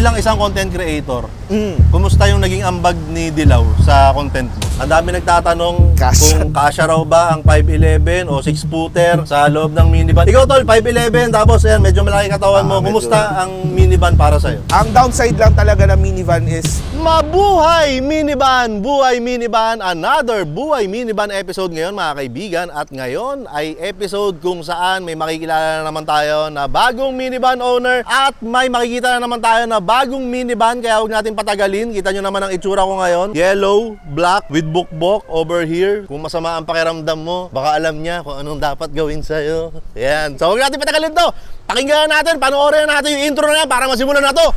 bilang isang content creator, kumusta yung naging ambag ni Dilaw sa content mo? Ang dami nagtatanong kung kasya raw ba ang 511 o 6-footer sa loob ng minivan. Ikaw tol, 511, tapos ayan, medyo malaki katawan mo. Kumusta ang minivan para sa'yo? Ang downside lang talaga ng minivan is Mabuhay Minivan! Buhay Minivan! Another Buhay Minivan episode ngayon mga kaibigan. At ngayon ay episode kung saan may makikilala na naman tayo na bagong minivan owner. At may makikita na naman tayo na bagong minivan. Kaya huwag natin patagalin. Kita nyo naman ang itsura ko ngayon. Yellow, black, with bukbok over here. Kung masama ang pakiramdam mo, baka alam niya kung anong dapat gawin sa'yo. Yan. So huwag natin patagalin to. Pakinggan natin, panoorin natin yung intro na yan para masimulan na to.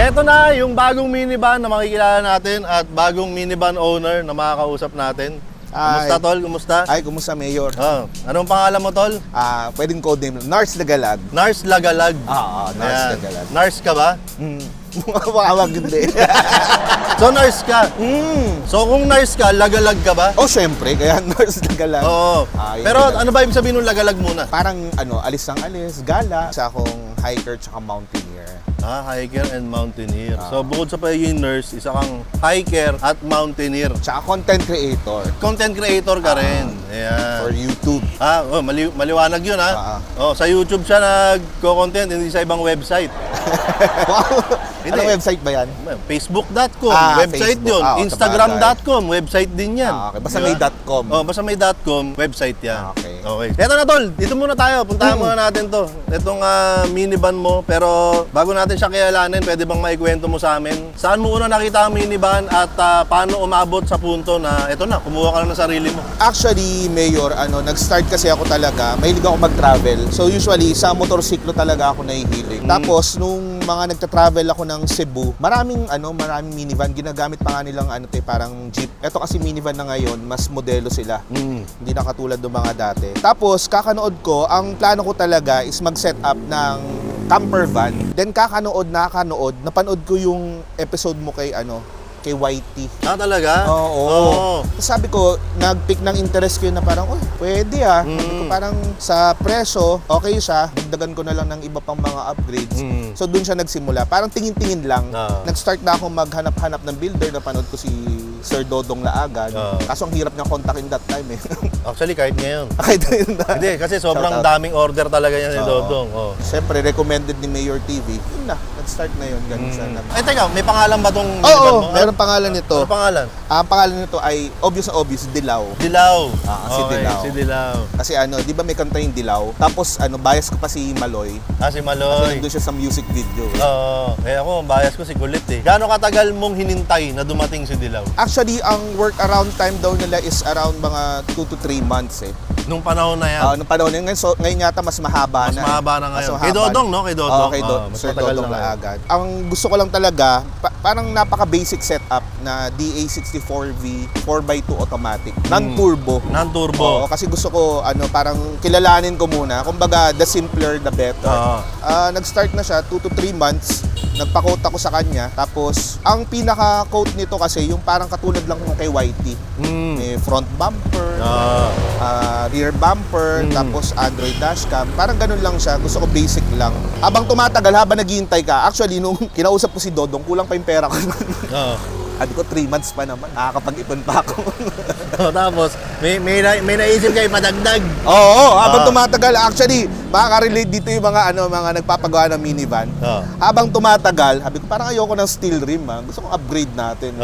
Ito na yung bagong minivan na makikilala natin at bagong minivan owner na makakausap natin. Kumusta tol? Kumusta? Ay, kumusta Mayor? Anong pangalan mo tol? Pwedeng codename Nars Lagalag. Nars Lagalag. Nars Lagalag. Nars ka ba? Makawag hindi. So nurse ka? So kung nurse ka, lagalag ka ba? Oh, syempre, kaya Nars Lagalag. Oo. Pero ano ba ibig sabihin ng lagalag muna? Parang alis ng alis, gala. Isa akong hiker tsaka mountaineer. Hiker and mountaineer. So bukod sa pagiging nurse, isa kang hiker at mountaineer. Tsaka content creator. Content creator ka rin. Ayan. For YouTube. Maliwanag yun sa YouTube siya nagko-content, hindi sa ibang website. Wow! Hindi. Anong website ba yan? Facebook.com, website Facebook. yun. Instagram.com, website din yan. Okay. Basta may .com. Basta may .com, website yan. Okay. Eto na tol, dito muna tayo. Puntahan muna natin to. Itong minivan mo. Pero bago natin siya kilalanin, pwede bang maikwento mo sa amin? Saan mo una nakita ang minivan at paano umabot sa punto na eto na, kumuha ka na ng sarili mo? Actually, Mayor, nag-start kasi ako talaga, mahilig ako mag-travel. So usually, sa motorsiklo talaga ako nahihilig. Tapos, nung mga nagta-travel ako ng Cebu, maraming minivan. Ginagamit pa nga nilang parang jeep. Ito kasi minivan na ngayon, mas modelo sila. Hindi na katulad ng mga dati. Tapos, kakanood ko, ang plano ko talaga is mag-set up ng camper van. Then, napanood ko yung episode mo kay YT. Talaga? Oo. Sabi ko, nag-pick ng interest ko yun na parang, pwede Sabi ko, parang sa presyo, okay siya. Dagdagan ko na lang ng iba pang mga upgrades. So doon siya nagsimula. Parang tingin-tingin lang. Nag-start na ako maghanap-hanap ng builder. Napanood ko si Sir Dodong Laagad. Kaso ang hirap niyang kontakin that time eh. Actually, kahit ngayon. Kahit ngayon na. Hindi, kasi sobrang daming order talaga yan si Dodong. Siyempre, recommended ni Mayor TV. Yun na, nag-start na yun. Ganun sana. Ay, teka, may pangalan ba tong minivan mo? Meron pangalan nito. Ano pangalan? Ang pangalan nito ay obvious, Dilaw. Dilaw. Si Dilaw. Si Dilaw. Kasi di ba may kanta yung Dilaw? Tapos bias ko pa si Maloy. Si Maloy. Kasi doon siya sa music video. Ako, ang bias ko si Kulit eh. Gaano katagal mong hinintay na dumating si Dilaw? Actually, ang workaround time daw nila is around mga 2 to 3 months eh. Nung panahon na yan? Nung panahon na yan. Ngayon yata mas mahaba na. Mas mahaba na ngayon. Kay Dodong, no? Kay Dodong. Sir Dodong Laagad. Ang gusto ko lang talaga, parang napaka-basic setup na DA64V 4x2 automatic. Non-turbo. Non-turbo. Kasi gusto ko, parang kilalanin ko muna. Kumbaga, the simpler, the better. Nag-start na siya, 2 to 3 months. Nagpa-coat ako sa kanya. Tapos, ang pinaka-coat nito kasi, yung parang katulad lang nung kay YT. May front bumper, rear bumper, tapos Android dashcam. Parang ganun lang siya. Gusto ko basic lang. Habang tumatagal, habang naghihintay ka, actually, nung kinausap ko si Dodong, kulang pa yung pera ko. Sabi ko, 3 months pa naman. Nakakapag-ipon pa ako. Tapos, may naisip kayo padagdag. Habang tumatagal. Actually, makaka-relate dito yung mga nagpapagawa ng minivan. Habang tumatagal, sabi ko, parang ayoko ng steel rim. Gusto kong upgrade natin.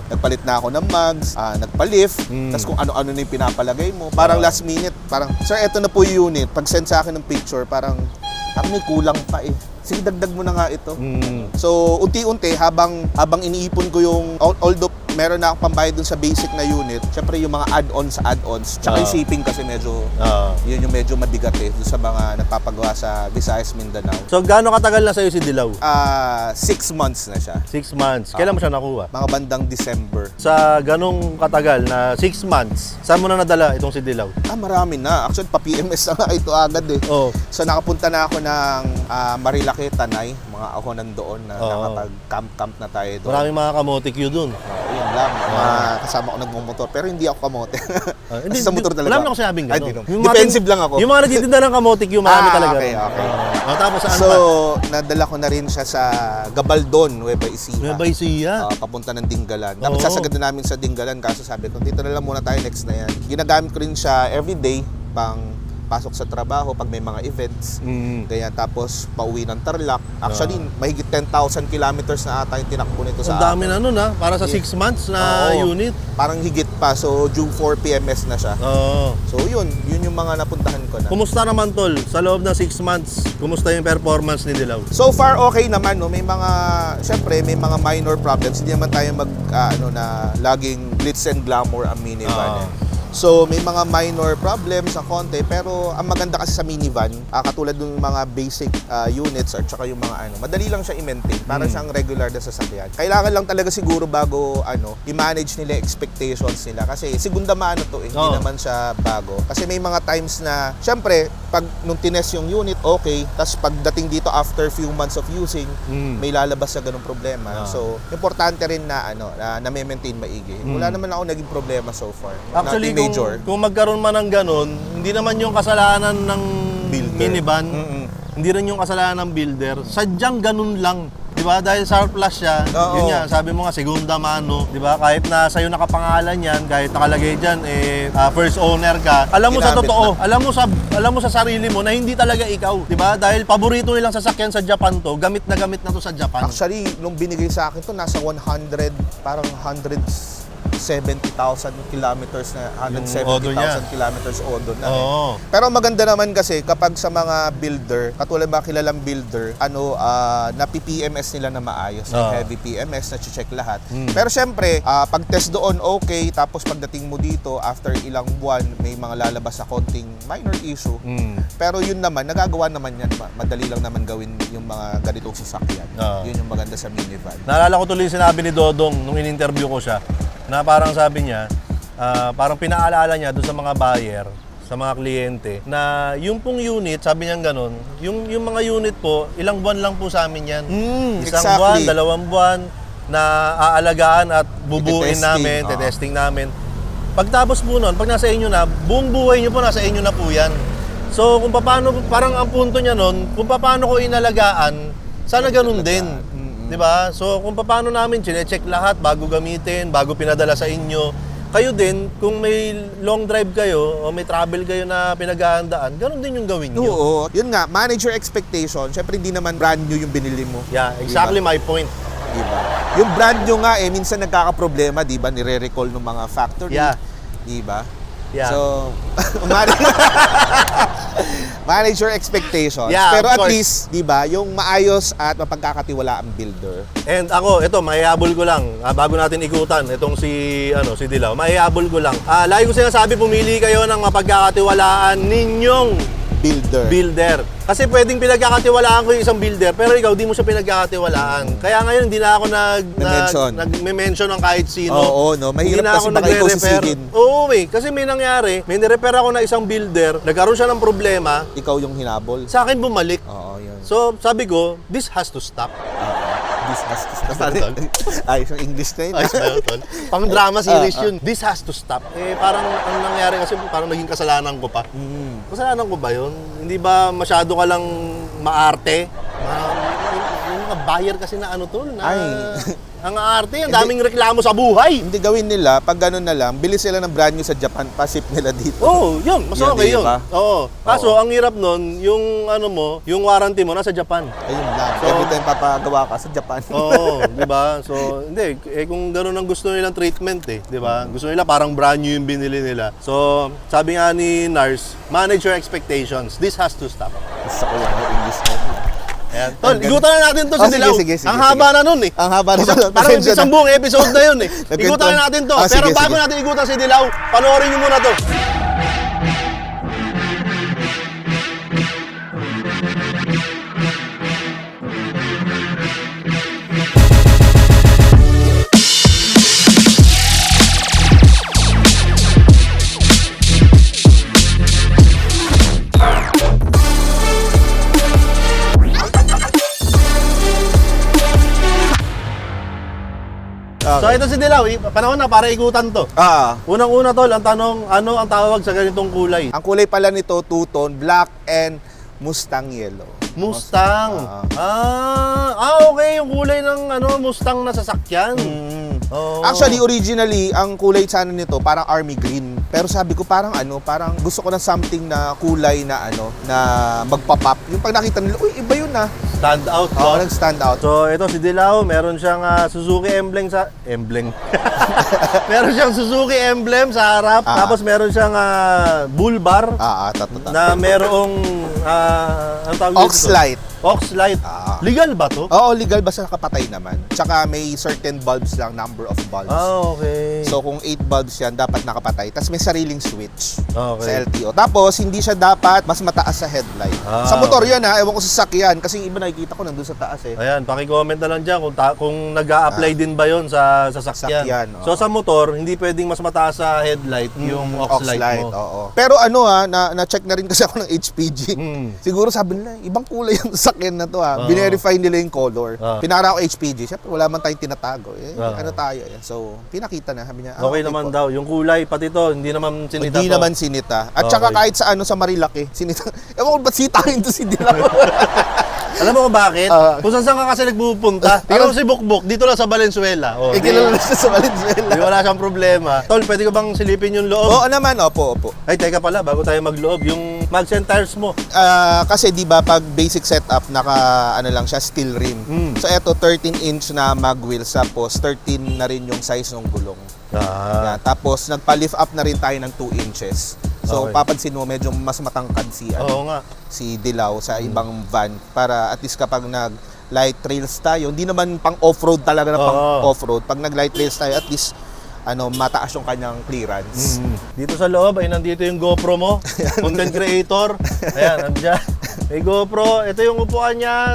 Nagpalit na ako ng mugs, nagpa-lift, tapos kung ano-ano na yung pinapalagay mo. Parang last minute, parang, sir, eto na po yung unit. Pag-send sa akin ng picture, parang may kulang pa eh. Sige, dagdag mo na nga ito. So, unti-unti, habang iniipon ko yung, although meron na akong pambayad dun sa basic na unit. Siyempre yung mga add-ons, tsaka yung shipping kasi medyo, yun yung medyo mabigat eh, dun sa mga nagpapagawa sa Visayas, Mindanao. So, gaano katagal na sa'yo si Dilaw? 6 months na siya. 6 months. Kailan mo siya nakuha? Mga bandang December. Sa ganong katagal na 6 months, saan mo na nadala itong si Dilaw? Marami na. Actually, pa-PMS na nga ito agad eh. Oh. So, nakapunta na ako ng Marilake, Tanay. Mga ako nandoon na nakapag-camp na tayo doon. Maraming mga kamote Q dun. Yun lang. Kasama ko nagmumotor. Pero hindi ako kamote. Hindi, sa motor talaga. Wala naman ako sinabing Ay, gano'n. defensive lang ako. Yung mga nagtitinda ng kamote Q, marami talaga. Okay. Tapos saan So, pa? nadala ko na rin siya sa Gabaldon, Nueva Ecija. Nueva Ecija? Papunta ng Dingalan. Dapat Oo. sasagad na namin sa Dingalan, kaso sabi ko, dito na lang muna tayo next na yan. Ginagamit ko rin siya everyday pang pasok sa trabaho pag may mga events. Ganyan, tapos pauwi ng Tarlac. Actually, mahigit 10,000 kilometers na ata yung tinakbo nito sa Ang dami na nun ha, para sa 6 months na Oo. unit. Parang higit pa, so due 4 PMS na siya. Oo. So yun yung mga napuntahan ko na. Kumusta naman tol? Sa loob ng 6 months, kumusta yung performance ni Dilaw? So far okay naman no, may mga syempre may mga minor problems. Hindi naman tayo na laging glitz and glamour ang minivan. So may mga minor problems sa konti, pero ang maganda kasi sa minivan, katulad ng mga basic units at saka yung mga madali lang siya i-maintain para siyang regular na sasakyan. Kailangan lang talaga siguro bago i-manage nila expectations nila kasi segunda mano to hindi naman siya bago. Kasi may mga times na syempre pag nung tinest yung unit okay, tapos pagdating dito after few months of using, may lalabas sa ganung problema. So importante rin na na maintain maigi. Wala naman ako naging problema so far. Actually, Nothing major. Kung magkaroon man ng ganun, hindi naman yung kasalanan ng Builder. minivan, hindi rin yung kasalanan ng builder. Sadyang ganun lang. Di ba? Dahil surplus siya, Oo. yun nga, sabi mo nga, segunda mano. Di ba? Kahit na sa'yo nakapangalan yan, kahit nakalagay dyan, first owner ka, alam mo sa Ginamit totoo, alam mo sa sarili mo na hindi talaga ikaw. Di ba? Dahil paborito nilang sasakyan sa Japan to, gamit na to sa Japan. Actually, nung binigay sa akin to, nasa 100, parang 170,000 kilometers na, odo niya. 170,000 kilometers odo na. Oo. Pero maganda naman kasi kapag sa mga builder, katulad ba kilalang builder, na-PPMS nila na maayos. Heavy PMS, na-check lahat. Pero syempre, pag test doon, okay. Tapos pagdating mo dito, after ilang buwan, may mga lalabas sa konting minor issue. Pero yun naman, nagagawa naman yan. Madali lang naman gawin yung mga ganitong sasakyan. Yun yung maganda sa minivan. Naalala ko tuloy yung sinabi ni Dodong nung in-interview ko siya, na parang sabi niya, parang pinaalala niya doon sa mga buyer, sa mga kliyente, na yung pong unit, sabi niya gano'n, yung mga unit po, ilang buwan lang po sa amin yan. Isang buwan, 2 buwan na aalagaan at bubuin namin, testing namin. Pagtapos po nun, pag nasa inyo na, buong buhay niyo po, nasa inyo na po yan. So kung paano, parang ang punto niya nun, kung paano ko inalagaan, sana ganun din. Diba? So kung paano namin chine-check lahat bago gamitin, bago pinadala sa inyo. Kayo din, kung may long drive kayo o may travel kayo na pinaghahandaan, ganun din yung gawin nyo. Oo. Yun nga, manage your expectation. Siyempre, hindi naman brand new yung binili mo. Yeah, exactly my point. Diba? Yung brand new nga, minsan nagkakaproblema, diba? Nire-recall ng mga factory. Yeah. Diba? Yeah. So, manage your expectations. Yeah, pero of at course. least, diba, yung maayos at mapagkakatiwala ang builder. And ako, ito, maihabol ko lang, bago natin ikutan, itong si Dilaw, maihabol ko lang. Lagi ko sinasabi, pumili kayo ng mapagkakatiwalaan ninyong builder. Kasi pwedeng pinagkakatiwalaan ko yung isang builder, pero ikaw di mo siya pinagkakatiwalaan. Kaya ngayon hindi na ako nag-mention ng kahit sino. Oo, no? Mahirap kasi baka ikaw sisigin. Oo, kasi may nangyari, may nirepair ako na isang builder, nagkaroon siya ng problema, Ikaw yung hinabol. sa akin bumalik. Oo, yun. So, sabi ko, this has to stop. Ay, yung English na yun. Ayos ba yun, Tol? Pang drama series yun. This has to stop. Parang ang nangyari kasi parang naging kasalanan ko pa. Kasalanan ko ba yun? Hindi ba masyado ka lang maarte? Yung mga buyer kasi na Tol, na ang aarte, ang daming reklamo sa buhay. Hindi gawin nila, pag gano'n na lang, bili sila ng brand new sa Japan, pasip nila dito. Oo, yun. Mas Yun, okay yun. diba? Oo. Kaso, ang hirap nun, yung yung warranty mo nasa Japan. Ayun lang. So, Every time papagawa ka sa Japan. Oo, di ba? So, hindi. Kung gano'n ang gusto nilang treatment di ba? Gusto nila parang brand new yung binili nila. So, sabi nga ni Nars, manage your expectations. This has to stop. Gusto ko yan, yung English na yun. Ayan. Tol, igutan na natin to Oh, si Dilaw. sige. Ang haba na nun eh. Ang haba na pala. Parang Pasensya isang na. buong episode na yun eh. Igutan na natin to. Ah, Pero sige, bago sige. natin igutan si Dilaw, panoorin nyo muna to. So ito si Dilaw, panahon na para igutan to. Unang-una tol, ang tanong, ano ang tawag sa ganitong kulay? Ang kulay pala nito, two-tone, black and Mustang yellow. Mustang. Okay, yung kulay ng Mustang na sasakyan. Oo. Actually, originally, ang kulay sana nito parang army green. Pero sabi ko parang gusto ko ng something na kulay na na magpa-pop. Yung pag nakita nila, uy, iba yun ah. Stand out. Oo, no? nag-stand out. So ito si Dilaw, meron siyang Suzuki emblem sa meron siyang Suzuki emblem sa harap, tapos meron siyang bull bar na merong ang tawag dito? Oxlight. Oxlight. Legal ba to? Oo, legal basta nakapatay naman. Tsaka may certain bulbs lang, number of bulbs. Okay. So kung 8 bulbs yan, dapat nakapatay. Tapos may sariling switch Okay. sa LTO. Tapos hindi siya dapat mas mataas sa headlight. Sa motor yan ewan ko sa sakyan. Kasi yung iba nakikita ko nandun sa taas eh. Ayan, paki-comment na lang dyan kung nag-a-apply din ba yon sa sasakyan. Sakyan, oo. So sa motor, hindi pwedeng mas mataas sa headlight yung Oxlight mo. Oo. Pero na-check na rin kasi ako ng HPG. Siguro sabi nila, ibang kulay yung sakyan na to Binerify nila yung color. Pinara ako HPG. Siyempre wala man tayong tinatago. Ano tayo eh. So pinakita na. Sabi niya, Okay naman daw. Yung kulay, pati to, hindi naman sinita Hindi to. naman sinita. At saka kahit sa sa Marilaki, sinita. Ewan ko ba't sitahin to si Dilaw. Alam mo kung bakit? Kung saan ka kasi nagpupunta. Tingnan mo si Bukbuk, dito lang sa Valenzuela. Kilala na siya sa Valenzuela. Di wala siyang problema. Tol, pwede ko bang silipin yung loob? Oo naman, opo. Ay, teka pala, bago tayo magloob, yung mags and tires mo. Kasi di ba pag basic setup lang siya steel rim. So eto 13-inch na mag wheels tapos 13 na rin yung size ng gulong. Yan. Tapos nagpa-lift up na rin tayo ng 2 inches. So Okay. papansin mo medyo mas matangkad Oo nga. si Dilaw sa ibang van para at least kapag nag light trails tayo, hindi naman pang off-road talaga na pang off-road. Pag nag light trails tayo at least mataas yung kanyang clearance. Dito sa loob ay nandito yung GoPro mo, content creator. Ayan, nandiyan. May GoPro. Ito yung upuan niya,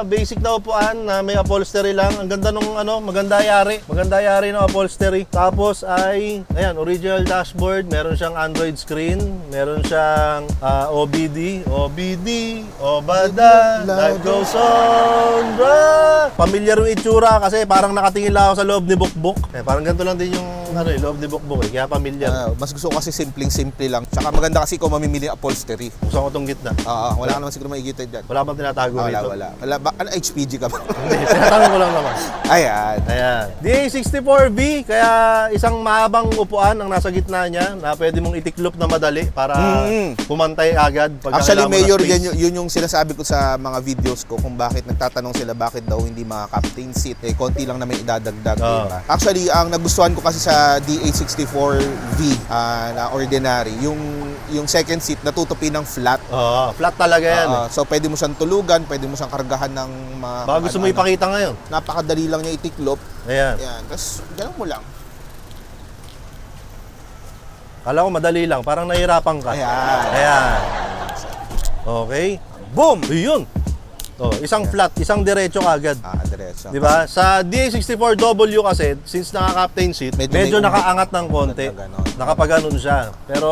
basic na upuan na may upholstery lang. Ang ganda nung maganda yari. Maganda yari ng upholstery. Tapos ay, ayan, original dashboard. Meron siyang Android screen. Meron siyang OBD. Obada, life goes on, bro. Familiar yung itsura kasi parang nakatingin lang ako sa loob ni Bukbuk. Parang ganito lang din yung loob ni Bukbuk. Kaya familiar. Mas gusto ko kasi simpleng-simple lang. Tsaka maganda kasi kung mamimili ng upholstery. Gusto ko itong gitna. Wala ka naman siguro makikita dyan. Wala bang tinatago rito? Wala. Ano, HPG ka ba? Hindi, tinatanong ko lang naman. Ayan. DA64V, kaya isang mahabang upuan ang nasa gitna niya na pwede mong itiklop na madali para pumantay agad. Pag Actually, kailangan mo Mayor, ng space. yun yung sinasabi ko sa mga videos ko kung bakit nagtatanong sila bakit daw hindi mga captain seat. Konti lang naman idadagdag. Diba? Actually, ang nagustuhan ko kasi sa DA64V na ordinary, yung second seat natutupi ng flat. Flat talaga yan. So, pwede mo siyang tulugan, pwede mo siyang kargahan ng mga... Baka gusto mo ipakita ngayon. Napakadali lang niya itiklop. Ayan. Tapos, ganun mo lang. Kala ko madali lang, parang nahihirapan ka. Ayan. Okay. Boom! Yun. Isang flat, isang diretso kagad. Diretso. Di ba? Sa DA64W kasi, since naka-captain seat, medyo nakaangat ng konti. Nakapaganon siya. Pero,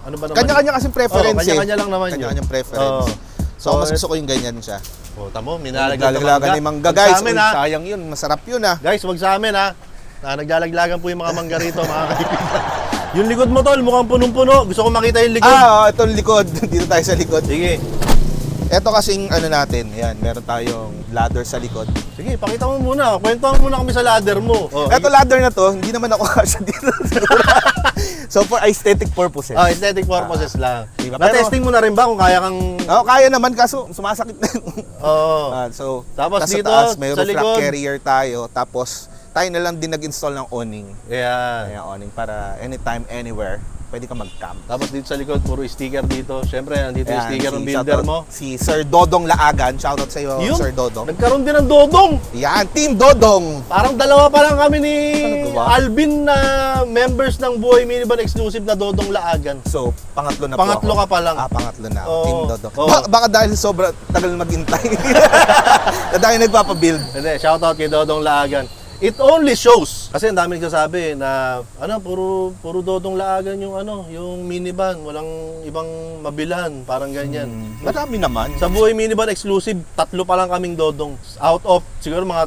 ano ba naman? Kanya-kanya kasing preference kanya-kanya lang naman yun. Kanya-kanyang preference. So, mas gusto ko yung ganyan siya. Tamo, Naglalaglagan ni Mangga. Guys, sayang yun. Masarap yun Guys, wag sa amin naglalaglagan po yung mga mangga rito, mga kaibigan. Yung likod mo tol, mukhang punong-puno. Gusto ko makita yung likod. Itong likod. Dito tayo sa likod. Sige. Ito kasing natin, yan, meron tayong ladder sa likod. Sige, pakita mo muna. Kwentuhan mo muna kami sa ladder mo. Ito ladder na to, hindi naman ako kasya dito. So for aesthetic purposes. Aesthetic purposes lang. Diba? Na-testing mo na rin ba kung kaya kang... Kaya naman kaso sumasakit na. So, tapos dito, taas, may sa roof likod. rack carrier tayo. Tapos tayo na lang din nag-install ng awning. Ayan. Awning para anytime, anywhere. pwede ka mag-camp. Tapos dito sa likod, puro sticker dito. Siyempre, nandito yung Ayan, sticker ng builder shoutout mo. Si Sir Dodong Laagan. Shoutout sa iyo, Yun, Sir Dodong. nagkaroon din ng Dodong. Yan, Team Dodong. Parang dalawa pa lang kami ni Ano ba? Alvin na members ng Buhay Minivan exclusive na Dodong Laagan. So, pangatlo na Pangatlo po ako. ka pa lang. Pangatlo na. Oo. Team Dodong. Oo. Baka dahil sobra tagal maghintay. na dahil nagpapabuild. Hindi, shoutout kay Dodong Laagan. It only shows. Kasi ang dami nagsasabi na puro Dodong Laagan yung minivan, walang ibang mabilhan, parang ganyan. Marami naman. Sa Buhay Minivan exclusive, 3 pa lang kaming Dodong. Out of siguro mga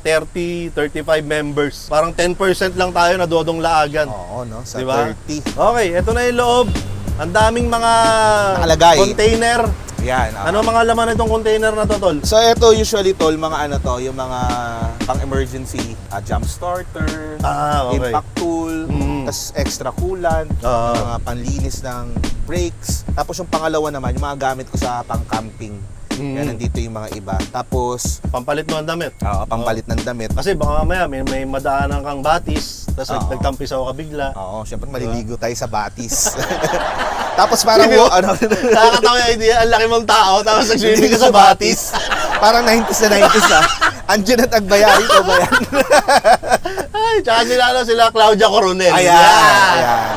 35 members. Parang 10% lang tayo na Dodong Laagan. Oo, no? Sa Diba? 30. Okay, ito na yung loob. Ang daming mga Nakalagay. container. Yan. Ano mga laman nitong container na to, tol? So ito usually tol, mga yung mga pang-emergency jump starter, Okay. impact tool, tas extra coolant, mga panlinis ng brakes. Tapos yung pangalawa naman, yung mga gamit ko sa pang-camping. Yan, nandito yung mga iba. Tapos, Pampalit mo ang damit. pampalit ng damit. Kasi baka mamaya may madaanan kang batis, tapos Oo. nagtampisaw ka bigla. Oo, syempre maliligo tayo sa batis. Tapos parang, Nakakatawa yung idea, ang laki mong tao, tapos nag-swimming ka sa batis. parang 90s na 90s Andiyan at Agbayari ko ba yan? Ay, tsaka sila Claudia Coronel. Ayan.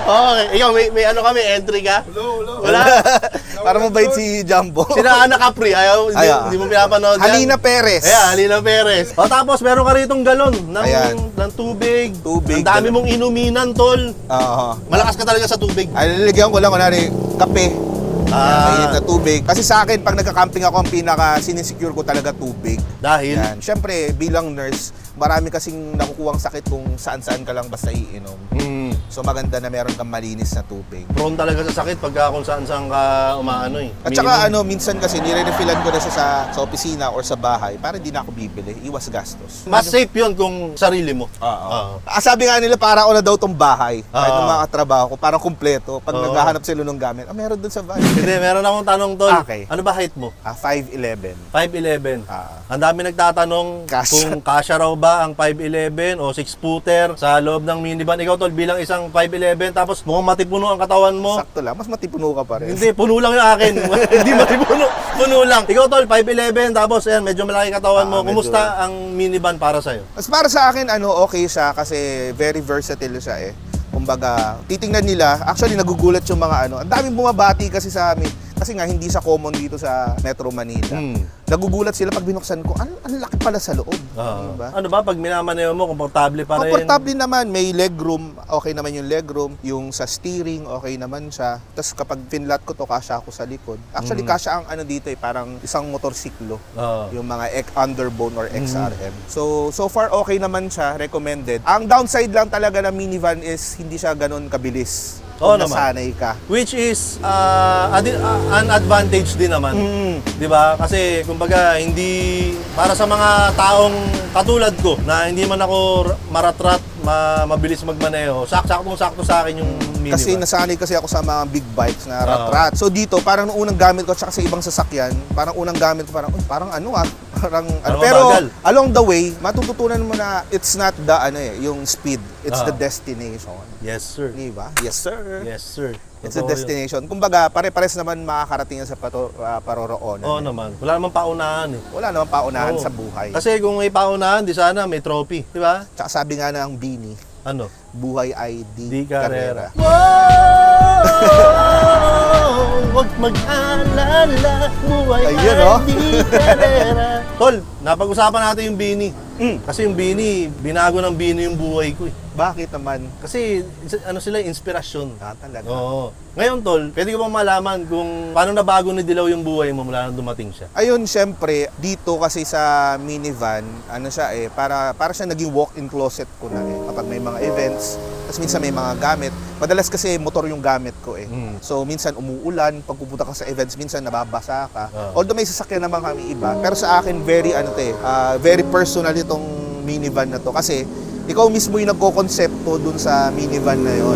Okay, ikaw may kami, entry ka? Wala. Parang mabait si Jumbo. Sina Ana Capri, hindi mo pinapanood yan? Halina Perez. Ayan, Halina Perez. O tapos meron ka ritong galon Ayan. ng tubig. Tubig, Ang dami galon. mong inuminan, tol. Oo. Malakas ka talaga sa tubig. Ay, nilagyan ko lang kunwari kape. Ah. Mainit na tubig. Kasi sa akin, pag nagka-camping ako, ang pinaka sinisecure ko talaga tubig. Dahil, Yan. Siyempre, bilang nurse, marami kasing nakukuhang sakit kung saan-saan ka lang basta iinom. So maganda na meron kang malinis na tubig. prone talaga sa sakit pagka kung saan-saan ka umaano eh. At saka minsan kasi nire-refillan ko na siya sa opisina or sa bahay para hindi na ako bibili. Iwas gastos. Mas safe yun kung sarili mo. Oo. Sabi nga nila para ako na daw tong bahay. Kahit Oo. ng mga katrabaho ko, parang kumpleto. Pag Oo. naghahanap sila ng gamit, meron dun sa bahay. Hindi, meron akong tanong, tol. Okay. Ano ba height mo? 5'11". 5'11". Ah. Ang dami nagtatanong Kasya. kung kasya raw ba ang 5'11 o 6-footer sa loob ng minivan. Ikaw, tol, bilang isang 5'11, tapos mukhang matipuno ang katawan mo. Sakto lang, mas matipuno ka pa rin. Hindi, puno lang yung akin. Hindi matipuno. Puno lang. Ikaw, tol, 5'11, tapos ayan, medyo malaki katawan mo. Medyo- Kumusta ang minivan para sa'yo? Mas para sa akin, okay siya kasi very versatile siya eh. Kumbaga, titingnan nila, actually nagugulat yung mga ang daming bumabati kasi sa amin. Kasi nga, hindi siya common dito sa Metro Manila. Nagugulat sila pag binuksan ko, ang laki pala sa loob. Diba? Ano ba, pag minamaneho mo, komportable pa rin? Komportable naman, may legroom, okay naman yung legroom. Yung sa steering, okay naman siya. Tapos kapag pinlat ko to, kasya ako sa likod. Actually, kasya ang dito parang isang motorsiklo. Oo. Yung mga underbone or XRM. So far okay naman siya, recommended. Ang downside lang talaga ng minivan is hindi siya ganun kabilis. Oo Kung naman. nasanay ka. Which is an advantage din naman. 'Di ba? Kasi kumbaga hindi para sa mga taong katulad ko na hindi man ako maratrat, mabilis magmaneho. Saktong-sakto sa akin yung minivan. Kasi nasanay kasi ako sa mga big bikes na rat-rat. So dito, parang nung unang gamit ko, tsaka sa ibang sasakyan, parang unang gamit ko, parang parang pero mabagal. along the way, matututunan mo na it's not the yung speed, it's the destination. Yes, sir. Di ba? Yes, sir. Yes, sir. It's a Totoo yun. destination. Kumbaga, pare-pares naman makakarating yan sa paroroonan. Oo naman. Wala namang paunahan eh. Wala namang paunahan Oo. sa buhay. Kasi kung may paunahan, di sana may trophy. Di ba? Tsaka sabi nga ng Bini, Ano? buhay ay di Di karera. karera. Wow! Huwag mag-alala, buhay Ayun, ay oh. di karera. Tol, napag-usapan natin yung Bini. Kasi yung Bini, binago ng Bini yung buhay ko eh. Bakit naman? Kasi sila, inspirasyon. Talaga. Oo. Ngayon, Tol, pwede ko bang malaman kung paano nabago ni Dilaw yung buhay mo mula nang dumating siya? Ayun, syempre, dito kasi sa minivan, siya para siya naging walk-in closet ko na eh. Kapag may mga events, tapos minsan may mga gamit. Madalas kasi motor yung gamit ko eh. So, minsan umuulan, pag pupunta ka sa events, minsan nababasa ka. Although may sasakyan naman kami iba, pero sa akin, very personal itong minivan na to. Kasi, ikaw mismo yung nagko-konsepto dun sa minivan na yun.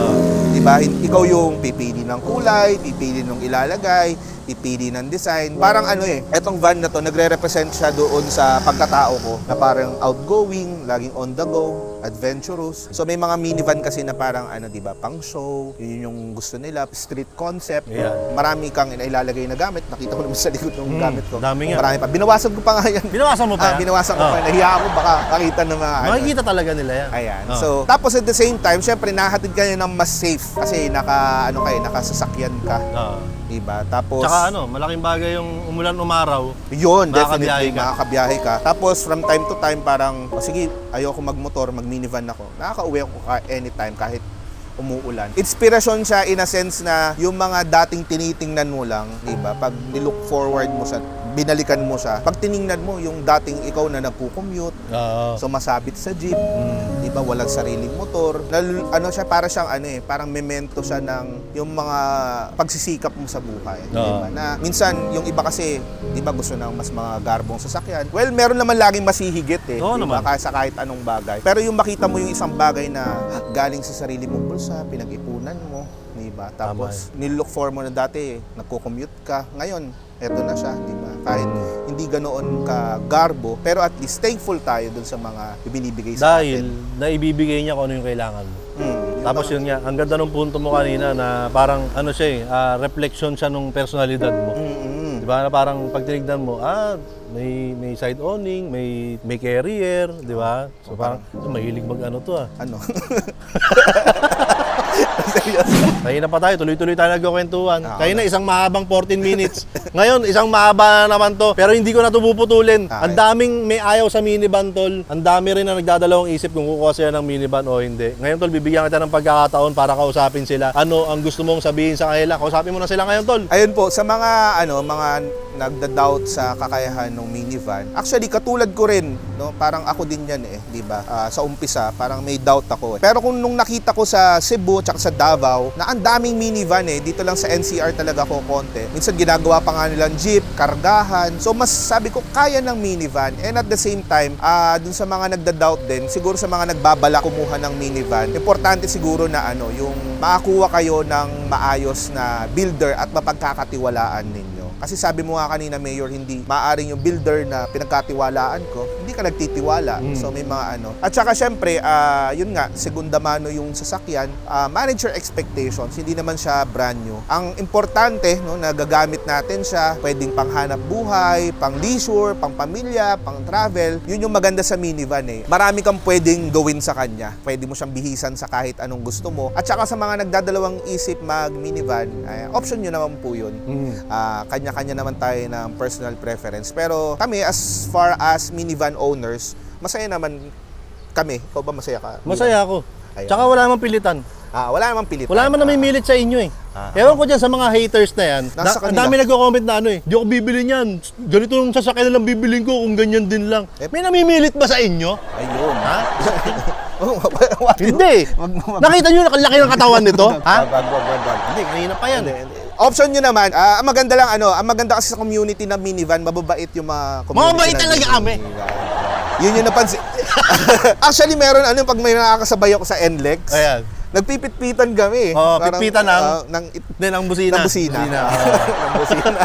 Di di ba? Ikaw yung pipili ng kulay, pipili ng ilalagay, pipili ng design. Parang etong van na to, nagre-represent siya doon sa pagkatao ko na parang outgoing, laging on the go, adventurous. So may mga minivan kasi na parang di ba, pang show, yun yung gusto nila, street concept. Yeah. Marami kang ilalagay na gamit. Nakita ko naman sa likod ng gamit ko. Dami nga. Marami pa. Binawasan ko pa nga yan. Binawasan mo pa yan? Binawasan ko pa. Nahiya ako baka makita ng mga Makikita talaga nila yan. Ayan. So, tapos at the same time, syempre nahatid ka ng mas safe kasi nakasasakyan ka. Diba? Tapos Tsaka malaking bagay yung umulan umaraw. yun, Makakabiyahe definitely, ka. makakabiyahe ka. Tapos from time to time parang, sige, ayoko magmotor, mag-minivan ako. Nakaka-uwi ako anytime kahit umuulan. Inspirasyon siya in a sense na yung mga dating tinitingnan mo lang, di ba? Pag nilook forward mo siya, binalikan mo siya. Pag tiningnan mo yung dating ikaw na nagko-commute, so masabit sa jeep, di ba? Walang sariling motor. Siya para siyang parang memento siya ng yung mga pagsisikap mo sa buhay, di ba? Na minsan yung iba kasi, di ba, gusto ng mas mga garbong sasakyan. Well, meron naman laging masihigit Oo di ba? naman. Sa kahit anong bagay. Pero yung makita mo yung isang bagay na galing sa sarili mong bulsa, pinag-ipunan mo, di ba? Tapos nilook for mo na dati, nagko-commute ka. Ngayon, eto na siya, di ba? Kahit hindi ganoon ka garbo, pero at least thankful tayo dun sa mga ibinibigay sa Dahil atin. naibibigay niya kung ano yung kailangan mo. Tapos naman. yun nga, ang ganda ng punto mo kanina na parang reflection siya nung personalidad mo. Di ba? Na parang pag tinignan mo, may side awning, may carrier, di ba? So parang mahilig mag-ano to Ano? Kaya pa tayo, tuloy-tuloy tayo nagkukwentuhan. Kaya na okay. isang mahabang 14 minutes. Ngayon, isang mahaba na naman to. Pero hindi ko na ito puputulin. Okay. Ang daming may ayaw sa minivan, tol. Ang dami rin na nagdadalawang isip kung kukuha sila ng minivan o hindi. Ngayon, tol, bibigyan kita ng pagkakataon para kausapin sila. Ano ang gusto mong sabihin sa kanila? Kausapin mo na sila ngayon, tol. Ayun po, sa mga mga nagda-doubt sa kakayahan ng minivan. Actually, katulad ko rin, no? Parang ako din yan di ba? Sa umpisa, parang may doubt ako. Pero kung nung nakita ko sa Cebu tsaka sa Davao, na ang daming minivan dito lang sa NCR talaga ko konti. Minsan ginagawa pa nga nilang jeep, kargahan. So mas sabi ko, kaya ng minivan. And at the same time, dun sa mga nagda-doubt din, siguro sa mga nagbabala kumuha ng minivan, importante siguro na yung makakuha kayo ng maayos na builder at mapagkakatiwalaan ninyo. Kasi sabi mo nga kanina, Mayor, hindi maaring yung builder na pinagkatiwalaan ko, hindi ka nagtitiwala. So may mga At saka syempre, yun nga, segunda mano yung sasakyan, manage your expectations. Hindi naman siya brand new. Ang importante, na gagamit natin siya, pwedeng panghanap buhay, pang leisure, pang pamilya, pang travel. Yun yung maganda sa minivan Marami kang pwedeng gawin sa kanya. Pwede mo siyang bihisan sa kahit anong gusto mo. At saka sa mga nagdadalawang isip mag-minivan, option nyo naman po yun. Kanya-kanya naman tayo ng personal preference. Pero kami, as far as minivan owners, masaya naman kami. Ikaw ba masaya ka? Masaya ako. Ayun. Tsaka wala namang pilitan. Wala namang pilitan. Wala naman namimilit sa inyo Ewan ko dyan sa mga haters na yan. Nasa Ang kanila. dami nagko-comment na di ako bibili niyan. Ganito yung sasakyan na lang bibilin ko kung ganyan din lang. May namimilit ba sa inyo? Ayun. Ha? Hindi. Nakita nyo nakalaki ng katawan nito? Ha? Hindi, kanina pa yan. Option nyo naman, ang maganda lang ang maganda kasi sa community ng minivan, mababait yung mga community. Mababait ng talaga kami. Yun yung napansin. Actually, meron pag may nakakasabay ako sa NLEX, Ayan. nagpipit-pitan kami. Pitpitan ng busina. Ng busina. Ng busina.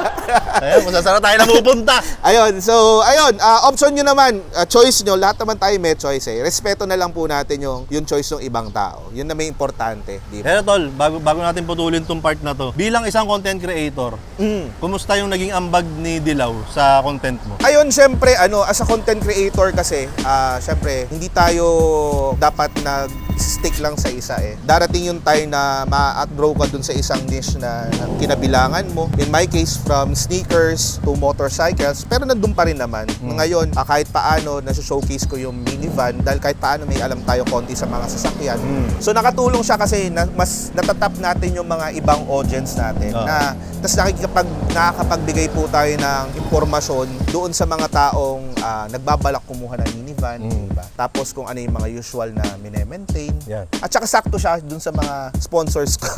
Ayan, kung saan tayo napupunta. Ayun, so, option nyo naman, choice nyo, lahat naman tayo may choice Respeto na lang po natin yung choice ng ibang tao. Yun na may importante, di ba? Pero tol, bago natin putulin tong part na to, bilang isang content creator, kumusta yung naging ambag ni Dilaw sa content mo? Ayun, syempre, as a content creator kasi, syempre, hindi tayo dapat nag-stick lang sa isa Darating yung time na ma-outgrow ka dun sa isang niche na kinabilangan mo. In my case, from sneakers to motorcycles, pero nandun pa rin naman. Ngayon, kahit paano, nasa-showcase ko yung minivan dahil kahit paano may alam tayo konti sa mga sasakyan. So, nakatulong siya kasi mas natatap natin yung mga ibang audience natin. Tapos nakakapagbigay po tayo ng impormasyon doon sa mga taong nagbabalak kumuha ng minivan. Diba? Tapos kung ano yung mga usual na mine-maintain. Yan. At saka sakto siya dun sa mga sponsors ko.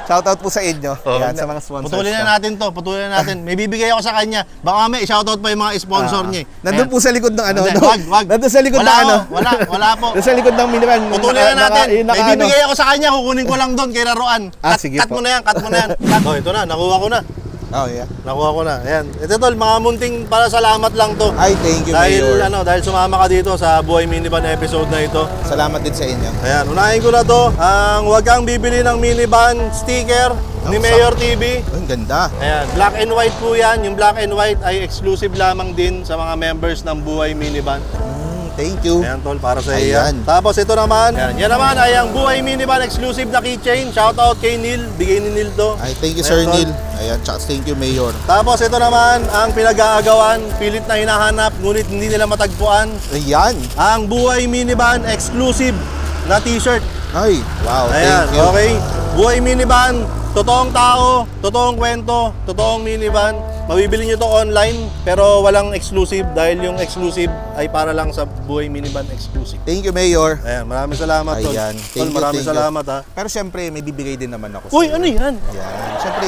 Shoutout po sa inyo. Yan, sa mga sponsors. Putulin na natin to, putulin na natin. May bibigay ako sa kanya. Baka may shoutout pa yung mga sponsor niya. Nandun po sa likod ng ano. Hindi, no? wag. Nandun sa likod Wala ng ano. ako, wala po. Nandun sa likod ng minivan. Putulin na natin. May bibigay ako sa kanya, kukunin ko lang doon kay Raruan. Sige Cut po. mo na yan, cut mo na yan. Oh, ito na, nakuha ko na. Oh, yeah. Nakuha ko na. Ayan. Ito tol, mga munting para salamat lang to. Ay, thank you, Dahil Mayor. dahil sumama ka dito sa Buhay Minivan episode na ito. Salamat din sa inyo. Ayan, unahin ko na to. Ang wag kang bibili ng minivan sticker ni Mayor TV. Ang ganda. Ayan, black and white po yan. Yung black and white ay exclusive lamang din sa mga members ng Buhay Minivan. Thank you. Ayan tol, para sa Ayan. iyo. Tapos ito naman, yan naman ay ang Buhay Minivan exclusive na keychain. Shoutout kay Neil, bigay ni Neil to. Ay, thank you, Ayan, Sir tol. Neil. Ayan, tsaka thank you, Mayor. Tapos ito naman ang pinag-aagawan, pilit na hinahanap, ngunit hindi nila matagpuan. Ayan. Ang Buhay Minivan exclusive na t-shirt. Ay, wow, Ayan, thank you. okay. Buhay Minivan, totoong tao, totoong kwento, totoong minivan. Mabibili nyo to online, pero walang exclusive dahil yung exclusive ay para lang sa Buhay Minivan exclusive. Thank you, Mayor. Ayan, maraming salamat, Tol. Ayan, Tol, maraming salamat, ha. Pero syempre, may bibigay din naman ako. Uy, sa'yo. ano yan? Ayan. Syempre,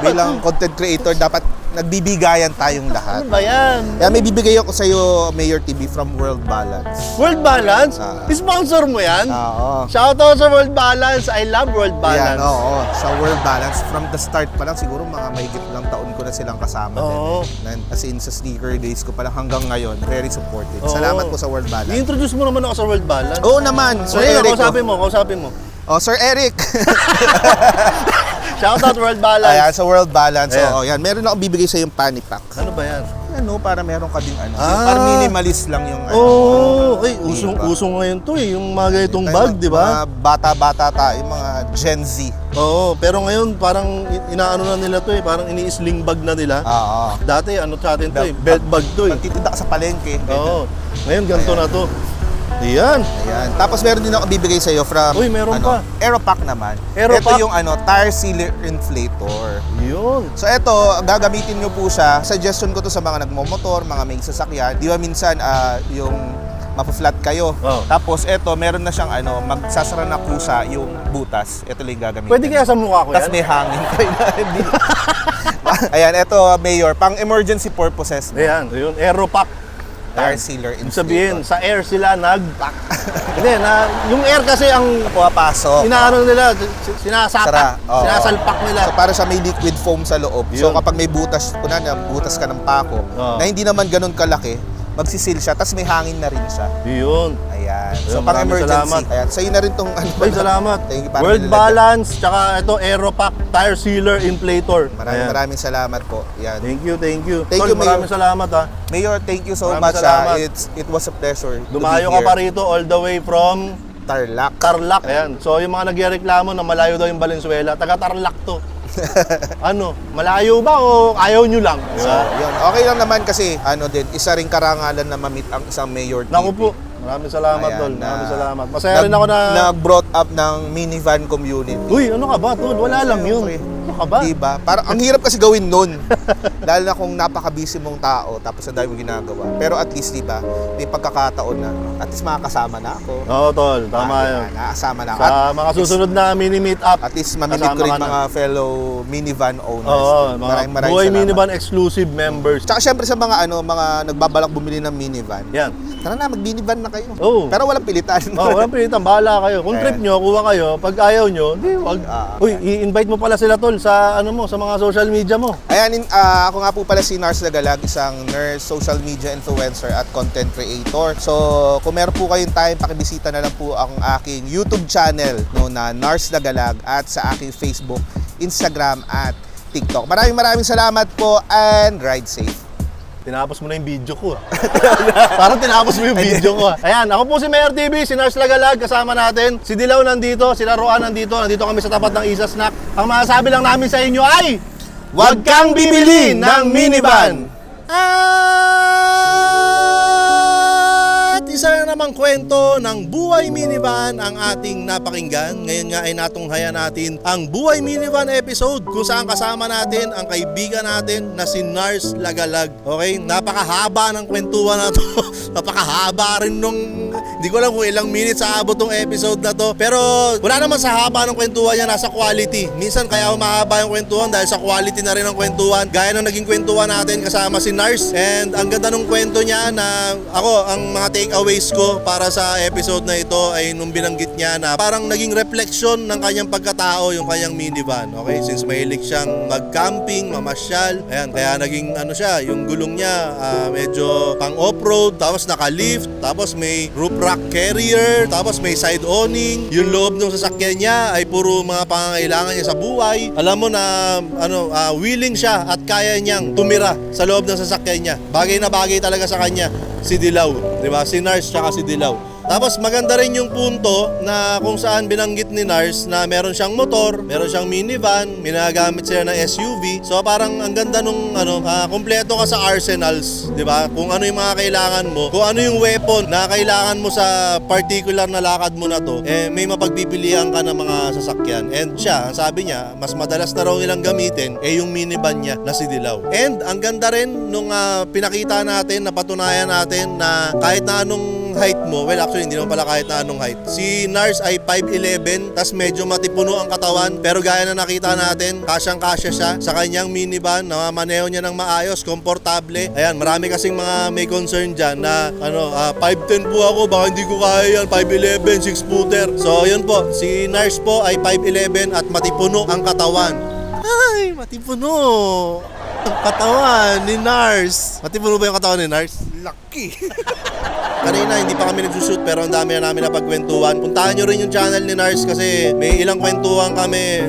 bilang content creator, dapat nagbibigayan tayong lahat. Ano ba yan? Kaya may bibigay ako sa'yo, Mayor TV, from World Balance. World Balance? Ah. Sponsor mo yan? Oo. Shoutout sa World Balance. I love World Ayan, Balance. oo. Sa World Balance, from the start pa lang, siguro mga mahigit lang taon ko na silang kasama Oo. din. As in, sa sneaker days ko pa lang hanggang ngayon, very supportive. Oo. Salamat po sa World Balance. I-introduce mo naman ako sa World Balance. Oo naman, Sir Ayun, Eric. kausapin mo. Oh, Sir Eric. Shoutout World Balance. Ayan, sa World Balance. Ayan. Oo, yan. Meron akong bibigay sa yung Panny Pack. Ano ba yan? Ano, para meron ka ding ano. Ah. Para minimalist lang yung ano. Oo, ay, Diba? usong ngayon to eh, yung mga ganitong Tayo, bag, di ba? Mga bata-bata tayo, mga Gen Z. Oo, pero ngayon parang inaano na nila to eh, parang ini-sling bag na nila. Oo. Dati ano sa atin to eh, belt bag to eh. Magtitinda ka sa palengke. Oo, ngayon ganito Ayan. na to. Ayan. Ayan. Tapos meron din ako bibigay sa iyo from Uy, meron pa. Aeropack naman. Aeropack? Ito yung tire sealer inflator. Yun. So ito, gagamitin nyo po siya. Suggestion ko to sa mga nagmomotor, mga may sasakyan. Di ba minsan yung mapa-flat kayo. Oh. Tapos ito, meron na siyang magsasara na kusa yung butas. Ito lang yung gagamitin. Pwede kaya sa mukha ko Tapos yan? may hangin. Hindi. Ayan, ito Mayor, pang emergency purposes. Ayan, yun, Aeropack. Tire sealer Ibig inflator. sabihin, sa air sila Hindi, yung air kasi ang Pumapasok. inaano nila, sinasapak, Sara. Oo. sinasalpak nila. So para siya may liquid foam sa loob. So Yun. kapag may butas, butas ka ng pako, Oo. na hindi naman ganun kalaki, magsisil siya, tapos may hangin na rin siya. Yun. Ayan. So Ayun, pang maraming emergency. salamat. Ayan. Sa'yo na rin tong Ay, salamat. Thank you, para World nilagyan. Balance, tsaka ito Aeropack Tire Sealer Inflator. Maraming salamat po. Ayan. Thank you, thank you. Thank Tol, you, Mayor. maraming salamat ha. Mayor, thank you so Maraming much. salamat. It was a pleasure Dumayo to be ka pa here. rito all the way from Tarlac. Tarlac. Ayan. So yung mga nagreklamo na malayo daw yung Valenzuela, taga Tarlac to. Ano, malayo ba o ayaw nyo lang? So, yun. Okay lang naman kasi din, isa ring karangalan na ma-meet ang isang Mayor TV. Naku po. Maraming salamat, Ayan, Tol. na- Maraming salamat. Masaya rin ako na... Nag-brought up ng minivan community. Uy, ano ka ba, Tol? Wala lang yun. Siyempre. Ano ka ba? Diba? Parang ang hirap kasi gawin nun. Lalo na kung napaka-busy mong tao, tapos ang dami mong ginagawa. Pero at least, diba, may pagkakataon na, at least makakasama na ako. Oo, Tol. Tama yun. Nakasama na ako. Sa mga susunod na mini-meet up. At least mamimit kasama ko rin ka na. mga fellow minivan owners. Oo, mga Maraming Buhay salamat. Minivan exclusive members. Tsaka syempre sa mga mga nagbabalak bumili ng minivan. Yan. Tara na, mag-minivan na kayo. Oo. Pero walang pilitan. Oh, walang pilitan, bahala kayo. Kung Ayan. trip nyo, kuha kayo. Pag ayaw nyo, di wag. Uy, i-invite mo pala sila, Tol, sa sa mga social media mo. Ayan, ako nga po pala si Nars Lagalag, isang nurse, social media influencer at content creator. So, kung meron po kayong time, pakibisita na lang po ang aking YouTube channel na Nars Lagalag at sa aking Facebook, Instagram at TikTok. Maraming salamat po and ride safe. Tinapos mo na yung video ko. Parang tinapos mo yung video ko. Ayan, ako po si Mayor TV, si Nars Lagalag, kasama natin. Si Dilaw nandito, si Roan nandito. Nandito kami sa tapat ng Isa Snack. Ang masasabi lang namin sa inyo ay, huwag kang bibili ng minivan! At isa na namang kwento ng Buhay Minivan ang ating napakinggan. Ngayon nga ay natunghayan natin ang Buhay Minivan episode kung saan kasama natin ang kaibigan natin na si Nars Lagalag. Okay? Napakahaba ng kwentuhan na to. Napakahaba rin nung Hindi ko alam kung ilang minutes aabot tong episode na to. Pero wala naman sa haba ng kwentuhan niya, nasa quality. Minsan kaya humahaba yung kwentuhan dahil sa quality na rin ng kwentuhan. Gaya ng naging kwentuhan natin kasama si Nars. And ang ganda ng kwento niya na ako, ang mga takeaways ko para sa episode na ito ay nung binanggit niya na parang naging reflection ng kanyang pagkatao yung kanyang minivan. Okay, since mahilig siyang mag-camping, mamasyal. Ayan, kaya naging ano siya, yung gulong niya medyo pang off-road, tapos naka-lift, tapos may roof rack carrier, tapos may side awning. Yung loob ng sasakyan niya ay puro mga pangangailangan niya sa buhay. Alam mo na willing siya at kaya niyang tumira sa loob ng sasakyan niya. Bagay na bagay talaga sa kanya si Dilaw, di ba? Si Nars tsaka si Dilaw. Tapos maganda rin yung punto na kung saan binanggit ni Nars na meron siyang motor, meron siyang minivan, minagamit siya ng SUV. So parang ang ganda nung kumpleto ka sa arsenals, 'di ba? Kung ano yung mga kailangan mo, kung ano yung weapon na kailangan mo sa particular na lakad mo na to, may mapagpipilian ka ng mga sasakyan. And siya, ang sabi niya, mas madalas na raw nilang gamitin yung minivan niya na si Dilaw. And ang ganda rin nung pinakita natin, napatunayan natin na kahit na anong height mo, well actually hindi naman pala kahit na anong height. Si Nars ay 5'11", tas medyo matipuno ang katawan, pero gaya na nakita natin, kasyang-kasya siya sa kanyang minivan, namamaneho niya ng maayos, komportable. Ayan, marami kasing mga may concern dyan na 5'10" po ako, baka hindi ko kaya yan, 5'11", 6-footer. So yun po, si Nars po ay 5'11" at matipuno ang katawan. Ay, matipuno ang katawan ni Nars. Matipuno ba yung katawan ni Nars? Lucky. Kanina hindi pa kami nagsushoot pero ang dami na namin napagkwentuhan. Puntahan nyo rin yung channel ni Nars kasi may ilang kwentuhan kami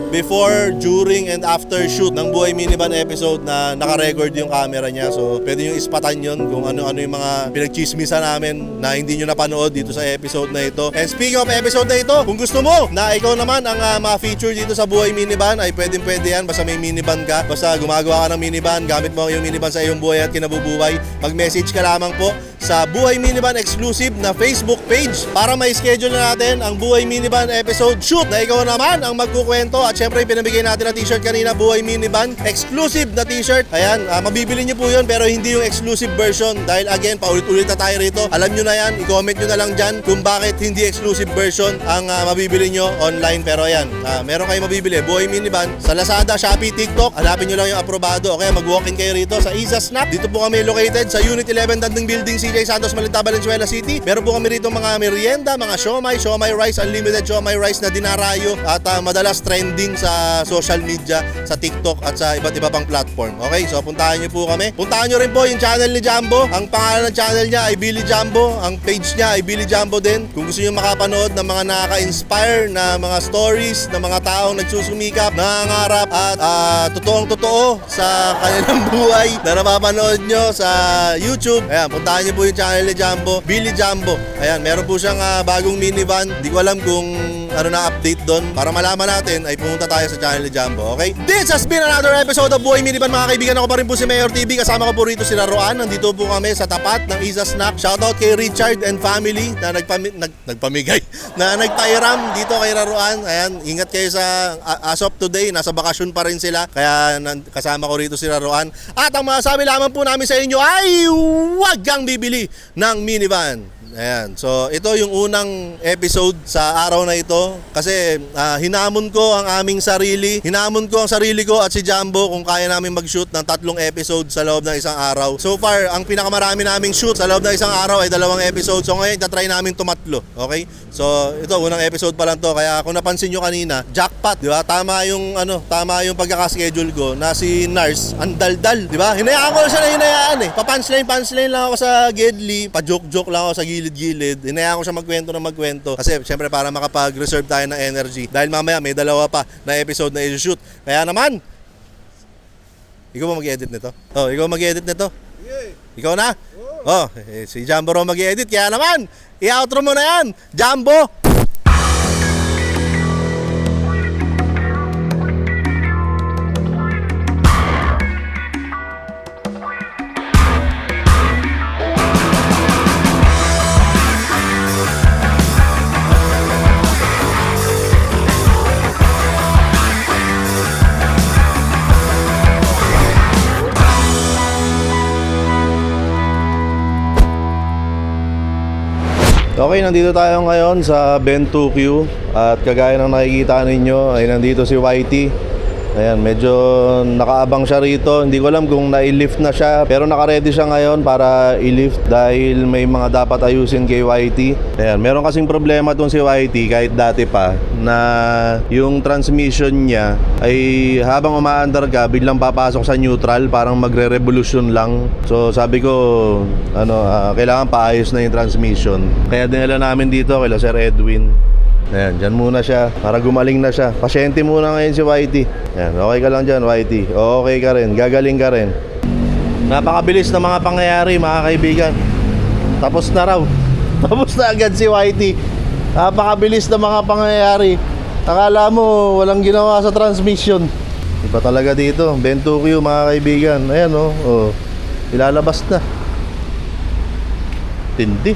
before, during, and after shoot ng Buhay Minivan episode na naka-record yung camera niya. So pwede nyo ispatan yun kung ano-ano yung mga pinagchismisan namin na hindi nyo napanood dito sa episode na ito. And speaking of episode na ito, kung gusto mo na ikaw naman ang ma-feature dito sa Buhay Minivan ay pwede yan basta may minivan ka. Basta gumagawa ka ng minivan, gamit mo yung minivan sa iyong buhay at kinabubuhay. Mag-message ka lamang po sa Buhay Minivan exclusive na Facebook page para may schedule na natin ang Buhay Minivan episode shoot na ikaw naman ang magkukwento. At syempre pinamigay natin na t-shirt kanina, Buhay Minivan exclusive na t-shirt. Ayan, mabibili nyo po yun pero hindi yung exclusive version dahil again paulit-ulit na tayo rito. Alam nyo na yan, i-comment nyo na lang dyan kung bakit hindi exclusive version ang mabibili nyo online. Pero ayan, meron kayo mabibili Buhay Minivan sa Lazada, Shopee, TikTok. Hanapin nyo lang yung aprobado. Okay, mag-walk-in kayo rito sa Isa Snap. Dito po kami located sa Unit 11 Tanding Building, CJ Santos, Malinta, Valenzuela City. Meron po kami rito mga merienda, mga siomai rice, unlimited siomai rice na dinarayo at madalas trending sa social media, sa TikTok at sa iba't iba pang platform. Okay, so puntahan nyo po kami. Puntahan nyo rin po yung channel ni Jumbo. Ang pangalan ng channel niya ay Billy Jumbo. Ang page niya ay Billy Jumbo din. Kung gusto nyo makapanood ng mga nakaka-inspire na mga stories ng mga taong nagsusumikap, nangangarap at totoong-totoo sa kanilang buhay na napapanood nyo sa YouTube. Ayan, puntahan nyo po yung channel ni Jumbo, Billy Jumbo. Ayan, meron po siyang bagong minivan. Di ko alam kung ano na update doon. Para malaman natin ay pumunta tayo sa channel ni Jumbo, okay? This has been another episode of Buhay Minivan mga kaibigan. Ako pa rin po si Mayor TV. Kasama ko po rito si Roan. Nandito po kami sa tapat ng Isa Snap. Shoutout kay Richard and family na nagpamigay na nagpairam dito kay Roan. Ayan, ingat kayo sa as of today. Nasa bakasyon pa rin sila. Kaya kasama ko rito si Roan. At ang masasabi lamang po namin sa inyo ay huwag kang bibili ng minivan. Ayan. So, ito yung unang episode sa araw na ito kasi hinamon ko ang aming sarili. Hinamon ko ang sarili ko at si Jumbo kung kaya namin mag-shoot ng 3 episode sa loob ng isang araw. So far, ang pinakamarami naming shoot sa loob ng isang araw ay 2 episode. So ngayon, tatry namin tumatlo. Okay? So, ito, unang episode pa lang to. Kaya kung napansin nyo kanina, jackpot, di ba? Tama yung pagkakaschedule ko na si Nars, ang daldal, di ba? Hinayaan ko lang siya na hinayaan eh. Punchline lang ako sa Gedli, pa-joke-joke lang ako sa gilid-gilid. Hinayaan ko siya magkwento. Kasi syempre para makapag-reserve tayo ng energy. Dahil mamaya may 2 pa na episode na i-shoot. Kaya naman, ikaw ba mag-edit nito? Oh, ikaw mag-edit nito? Ikaw na? Oh, si Jumbo raw mag-edit. Kaya naman, i-outro mo na yan. Jumbo! Okay, nandito tayo ngayon sa Ben 2Q at kagaya ng nakikita ninyo ay nandito si Whitey. Ayan, medyo nakaabang siya rito. Hindi ko alam kung na-lift na siya, pero naka-ready siya ngayon para i-lift dahil may mga dapat ayusin kay Whitey. Ayan, meron kasing problema tong si Whitey kahit dati pa na yung transmission niya ay habang umaandar ka biglang papasok sa neutral, parang magre-revolution lang. So sabi ko kailangan paayos na yung transmission. Kaya dinala namin dito kay Sir Edwin. Ayan, dyan muna siya para gumaling na siya. Pasyente muna ngayon si Whitey. Ayan, okay ka lang dyan, Whitey. Okay ka rin, gagaling ka rin. Napakabilis na mga pangyayari, mga kaibigan. Tapos na raw. Tapos na agad si Whitey. Napakabilis na mga pangyayari. Akala mo walang ginawa sa transmission. Iba talaga dito, Ben 2Q mga kaibigan. Ayan ilalabas na. Tindi.